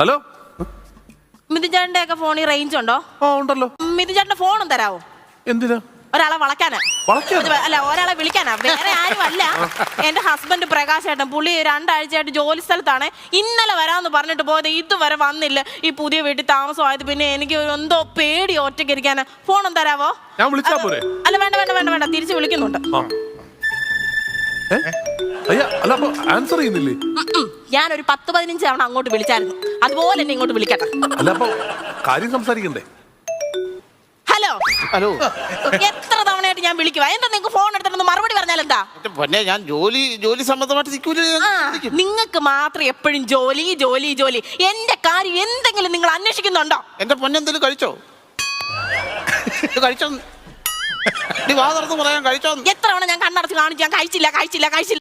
Hello, മിഥുചേട്ടന്റെ ഒക്കെ ഫോണിൽ range ഉണ്ടോ? ആ ഉണ്ടല്ലോ. മിഥുചേട്ടന്റെ ഫോണും തരാവോ? എന്തിനാ? ഒരാളെ വളയ്ക്കാനാ. അല്ല, ഒരാളെ വിളിക്കാനാ, വേറെ ആരും അല്ല. എന്റെ ഹസ്ബൻഡ് പ്രകാശേട്ടൻ, പുള്ളി 2 ആഴ്ചയായിട്ട് ജോലി സ്ഥലത്താണ്. ഇന്നലെ വരാന്ന് പറഞ്ഞിട്ട് പോയത് ഇതുവരെ വന്നില്ല. ഈ പുതിയ വീട്ടിൽ താമസമായത് പിന്നെ എനിക്ക് എന്തോ പേടി ഒറ്റയ്ക്ക് ഇരിക്കാനാ. ഫോണും തരാവോ? ഞാൻ വിളിച്ചാ പോരെ? അല്ല, വേണ്ട വേണ്ട വേണ്ട വേണ്ട, തിരിച്ച് വിളിക്കുന്നുണ്ട്. അല്ല, അപ്പൊ ആൻസർ ചെയ്യുന്നില്ലേ? ഞാനൊരു 10-15 തവണ അങ്ങോട്ട് വിളിച്ചായിരുന്നു. അതുപോലെ എന്നെ ഇങ്ങോട്ട് വിളിക്കട്ടെ. അല്ല, അപ്പൊ കാര്യം സംസാരിക്കണ്ടേ? ഹലോ ഹലോ, എത്ര തവണയായിട്ട് ഞാൻ വിളിക്കുക? എന്താ നിങ്ങൾക്ക് ഫോൺ എടുത്തിട്ട് മറുപടി പറഞ്ഞാൽ എന്താ? പൊന്നെ, ഞാൻ ജോലി സംബന്ധമായിട്ട് നിൽക്കൂല. നിങ്ങൾക്ക് മാത്രം എപ്പോഴും ജോലി ജോലി ജോലി. എന്റെ കാര്യം എന്തെങ്കിലും നിങ്ങൾ അന്വേഷിക്കുന്നുണ്ടോ? എന്റെ പൊന്നെ, എന്തെങ്കിലും കഴിച്ചോ? കഴിച്ചോ? നീ വാ തുറന്ന് പറയാൻ കഴിച്ചോ? എത്ര തവണ ഞാൻ കണ്ണടച്ച് കാണിച്ചു, ഞാൻ കഴിച്ചില്ല കഴിച്ചില്ല കഴിച്ചില്ല.